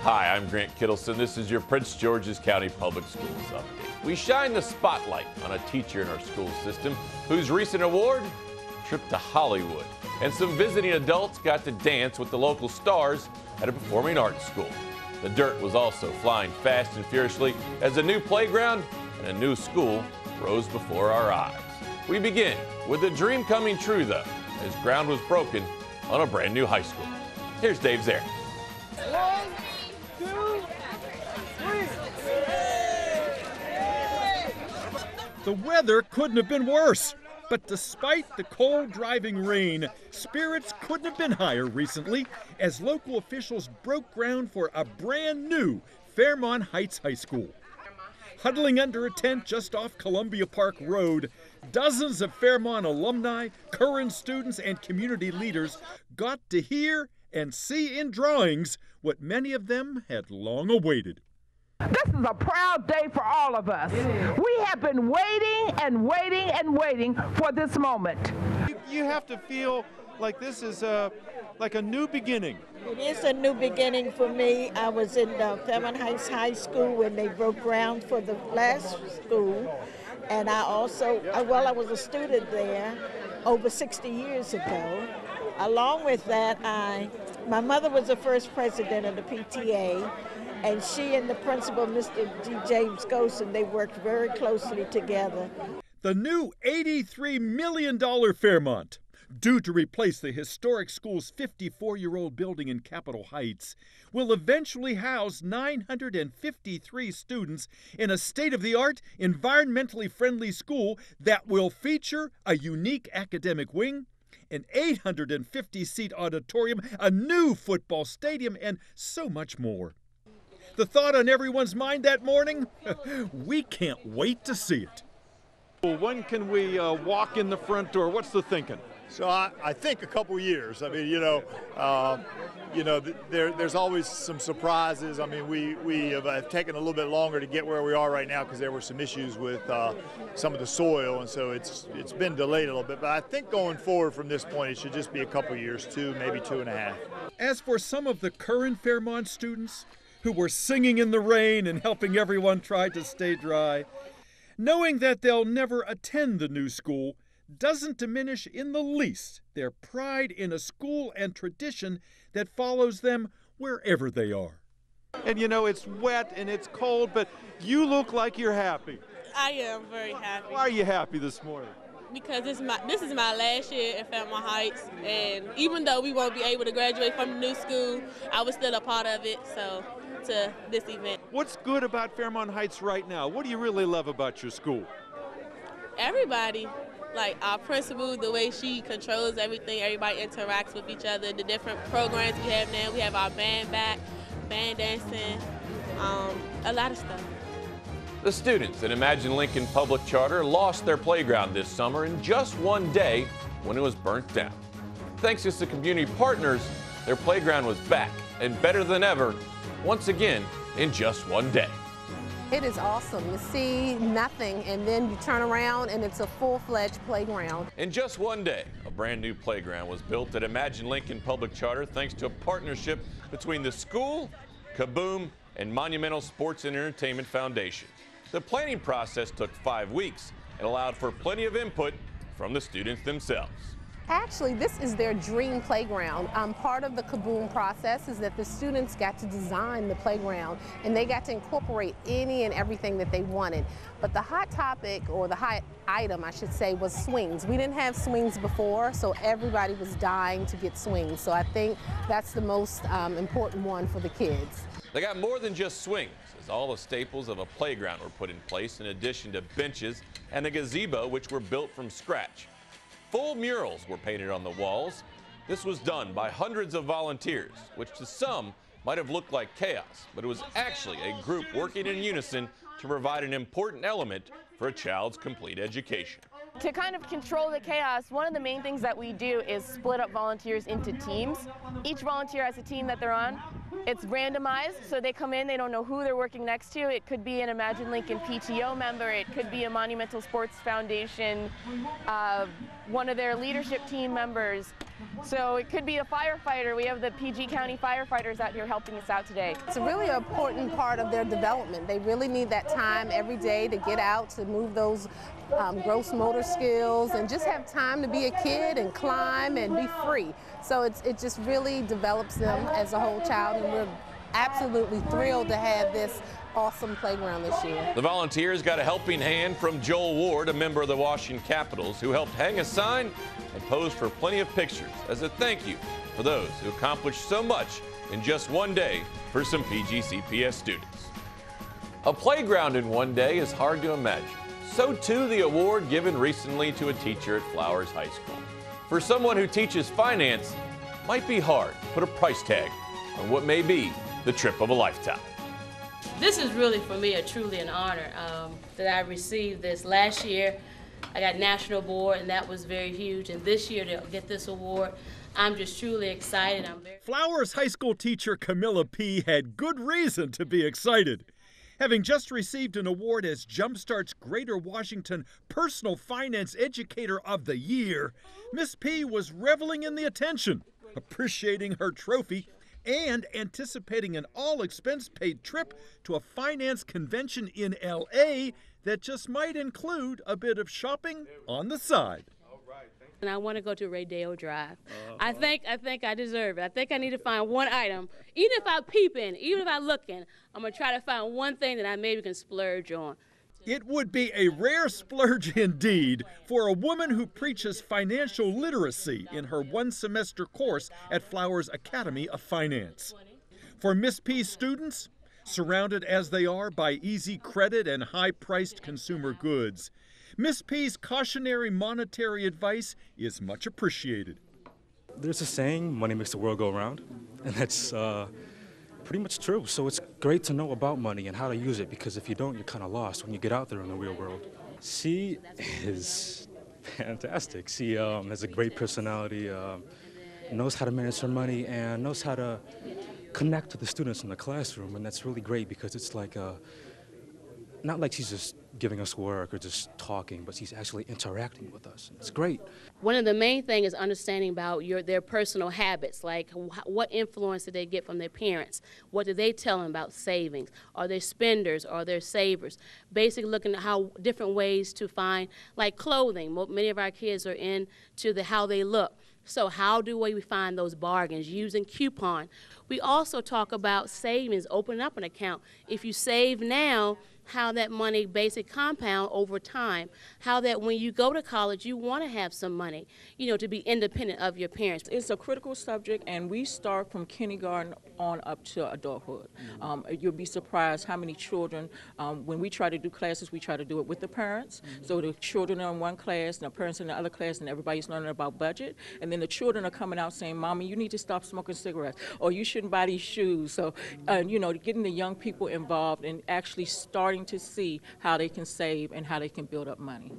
Hi, I'm Grant Kittleson. This is your Prince George's County Public Schools update. We shine the spotlight on a teacher in our school system whose recent award, trip to Hollywood. And some visiting adults got to dance with the local stars at a performing arts school. The dirt was also flying fast and furiously as a new playground and a new school rose before our eyes. We begin with a dream coming true, though, as ground was broken on a brand new high school. Here's Dave Zare. 1, 2, 3. The weather couldn't have been worse. But despite the cold driving rain, spirits couldn't have been higher recently as local officials broke ground for a brand new Fairmont Heights High School. Huddling under a tent just off Columbia Park Road, dozens of Fairmont alumni, current students, and community leaders got to hear and see in drawings what many of them had long awaited. This is a proud day for all of us. We have been waiting and waiting and waiting for this moment. You have to feel like this is like a new beginning. It is a new beginning for me. I was in Fairmont Heights High School when they broke ground for the last school. And I also, I was a student there over 60 years ago. Along with that, my mother was the first president of the PTA. And she and the principal, Mr. G. James Gosen, they worked very closely together. The new $83 million Fairmont, due to replace the historic school's 54-year-old building in Capitol Heights, will eventually house 953 students in a state-of-the-art, environmentally friendly school that will feature a unique academic wing, an 850-seat auditorium, a new football stadium, and so much more. The thought on everyone's mind that morning? We can't wait to see it. When can we walk in the front door? What's the thinking? So I think a couple years. I mean, there's always some surprises. I mean, we have taken a little bit longer to get where we are right now because there were some issues with some of the soil, and so it's been delayed a little bit. But I think going forward from this point, it should just be a couple years, maybe 2.5. As for some of the current Fairmont students who were singing in the rain and helping everyone try to stay dry, knowing that they'll never attend the new school doesn't diminish in the least their pride in a school and tradition that follows them wherever they are. And it's wet and it's cold, but you look like you're happy. I am very happy. Why are you happy this morning? Because this is my last year at Fairmont Heights, and even though we won't be able to graduate from the new school, I was still a part of it, so to this event. What's good about Fairmont Heights right now? What do you really love about your school? Everybody. Like our principal, the way she controls everything, everybody interacts with each other, the different programs we have now. We have our band back, band dancing, a lot of stuff. The students at Imagine Lincoln Public Charter lost their playground this summer in just one day when it was burnt down. Thanks to some community partners, their playground was back and better than ever, once again in just one day. It is awesome to see nothing and then you turn around and it's a full-fledged playground. In just one day, a brand new playground was built at Imagine Lincoln Public Charter thanks to a partnership between the school, KaBoom, and Monumental Sports and Entertainment Foundation. The planning process took 5 weeks and allowed for plenty of input from the students themselves. Actually, this is their dream playground. Part of the KaBoom process is that the students got to design the playground and they got to incorporate any and everything that they wanted. But the hot topic, or the hot item, I should say, was swings. We didn't have swings before, so everybody was dying to get swings. So I think that's the most important one for the kids. They got more than just swings, as all the staples of a playground were put in place in addition to benches and a gazebo, which were built from scratch. Full murals were painted on the walls. This was done by hundreds of volunteers, which to some might have looked like chaos, but it was actually a group working in unison to provide an important element for a child's complete education. To kind of control the chaos, one of the main things that we do is split up volunteers into teams. Each volunteer has a team that they're on. It's randomized, so they come in, they don't know who they're working next to. It could be an Imagine Lincoln PTO member, it could be a Monumental Sports Foundation one of their leadership team members. So it could be a firefighter. We have the PG County firefighters out here helping us out today. It's a really important part of their development. They really need that time every day to get out, to move those gross motor skills and just have time to be a kid and climb and be free. So it just really develops them as a whole child, and we're absolutely thrilled to have this awesome playground this year. The volunteers got a helping hand from Joel Ward, a member of the Washington Capitals, who helped hang a sign and posed for plenty of pictures as a thank you for those who accomplished so much in just one day for some PGCPS students. A playground in one day is hard to imagine. So too the award given recently to a teacher at Flowers High School. For someone who teaches finance, it might be hard to put a price tag on what may be the trip of a lifetime. This is really, for me, truly an honor that I received this. Last year, I got national board, and that was very huge. And this year, to get this award, I'm just truly excited. Flowers High School teacher Camilla P. had good reason to be excited. Having just received an award as Jumpstart's Greater Washington Personal Finance Educator of the Year, Miss P. was reveling in the attention, appreciating her trophy, and anticipating an all-expense-paid trip to a finance convention in L.A. that just might include a bit of shopping on the side. And I want to go to Rodeo Drive. I think I deserve it. I think I need to find one item. Even if I peep in, even if I look in, I'm going to try to find one thing that I maybe can splurge on. It would be a rare splurge indeed for a woman who preaches financial literacy in her one-semester course at Flowers Academy of Finance. For Miss P students, surrounded as they are by easy credit and high-priced consumer goods, Miss P's cautionary monetary advice is much appreciated. There's a saying, money makes the world go round, and that's pretty much true. So it's great to know about money and how to use it, because if you don't, you're kind of lost when you get out there in the real world. She is fantastic. She has a great personality, knows how to manage her money, and knows how to connect to the students in the classroom, and that's really great because it's like not like she's just giving us work or just talking, but she's actually interacting with us. It's great. One of the main things is understanding about their personal habits, like what influence did they get from their parents? What do they tell them about savings? Are they spenders? Are they savers? Basically looking at how different ways to find, like clothing. Many of our kids are into how they look. So how do we find those bargains? Using coupon. We also talk about savings, opening up an account. If you save now, how that money basically compound over time, how that when you go to college, you want to have some money, to be independent of your parents. It's a critical subject, and we start from kindergarten on up to adulthood. You'll be surprised how many children, when we try to do classes, we try to do it with the parents. So the children are in one class, and the parents in the other class, and everybody's learning about budget. And then the children are coming out saying, Mommy, you need to stop smoking cigarettes, or you shouldn't buy these shoes. So, getting the young people involved and actually starting to see how they can save and how they can build up money.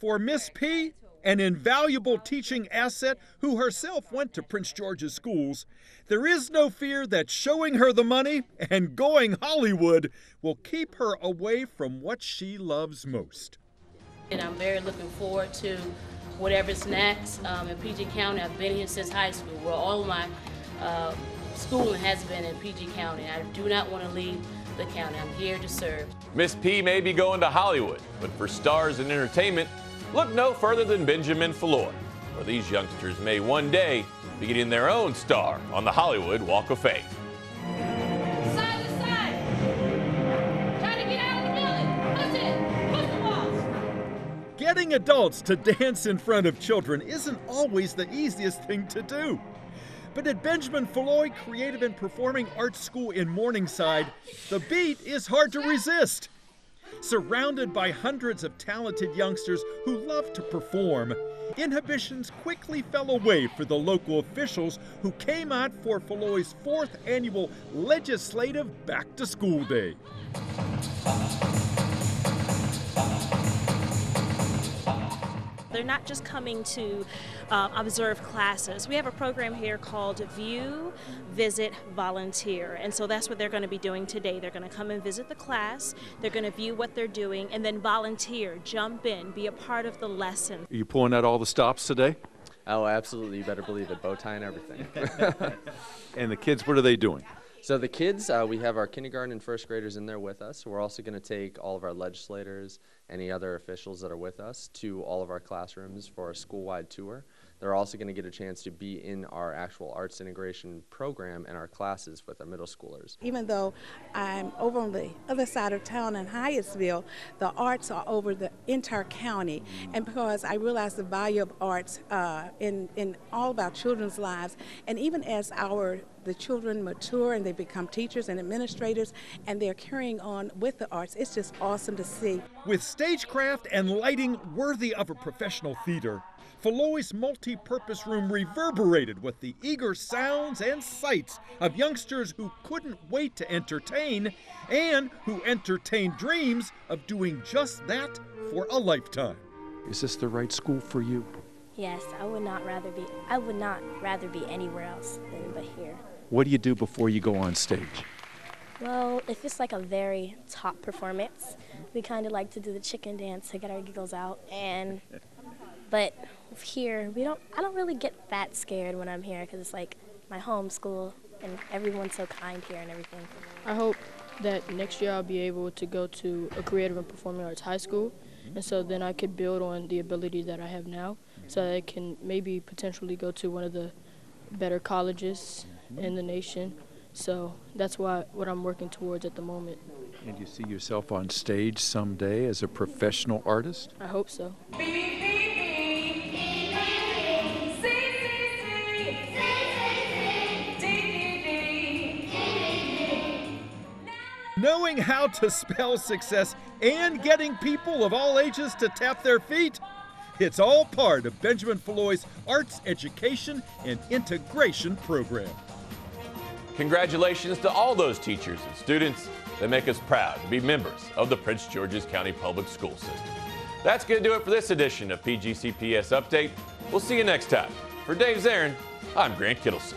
For Miss P, an invaluable teaching asset who herself went to Prince George's schools, there is no fear that showing her the money and going Hollywood will keep her away from what she loves most. And I'm very looking forward to whatever's next in PG County. I've been here since high school, where all of my schooling has been in PG County. I do not want to leave the county. I'm here to serve. Miss P may be going to Hollywood, but for stars and entertainment, look no further than Benjamin Foulois, where these youngsters may one day be getting their own star on the Hollywood Walk of Fame. Side to side. Try to get out of the building. Push it. Push the walls. Getting adults to dance in front of children isn't always the easiest thing to do. But at Benjamin Foulois Creative and Performing Arts School in Morningside, the beat is hard to resist. Surrounded by hundreds of talented youngsters who love to perform, inhibitions quickly fell away for the local officials who came out for Foulois' 4th annual legislative back-to-school day. They're not just coming to observe classes. We have a program here called View, Visit, Volunteer, and so that's what they're going to be doing today. They're going to come and visit the class, they're going to view what they're doing, and then volunteer, jump in, be a part of the lesson. Are you pulling out all the stops today? Oh, absolutely. You better believe it. Bow tie and everything. And the kids, what are they doing? So the kids, we have our kindergarten and first graders in there with us. We're also going to take all of our legislators, any other officials that are with us, to all of our classrooms for a school-wide tour. They're also going to get a chance to be in our actual arts integration program and our classes with our middle schoolers. Even though I'm over on the other side of town in Hyattsville, the arts are over the entire county. And because I realize the value of arts in all of our children's lives, and even as the children mature and they become teachers and administrators and they're carrying on with the arts, it's just awesome to see. With stagecraft and lighting worthy of a professional theater, Foulois' multi-purpose room reverberated with the eager sounds and sights of youngsters who couldn't wait to entertain and who entertained dreams of doing just that for a lifetime. Is this the right school for you? Yes, I would not rather be anywhere else but here. What do you do before you go on stage? Well, if it's like a very top performance, we kind of like to do the chicken dance to get our giggles out. But here, I don't really get that scared when I'm here because it's like my home school and everyone's so kind here and everything. I hope that next year I'll be able to go to a creative and performing arts high school, and so then I could build on the abilities that I have now so that I can maybe potentially go to one of the better colleges in the nation. So that's what I'm working towards at the moment. And you see yourself on stage someday as a professional artist? I hope so. Knowing how to spell success and getting people of all ages to tap their feet, it's all part of Benjamin Foulois' Arts Education and Integration Program. Congratulations to all those teachers and students that make us proud to be members of the Prince George's County Public School System. That's going to do it for this edition of PGCPS Update. We'll see you next time. For Dave Zarin, I'm Grant Kittleson.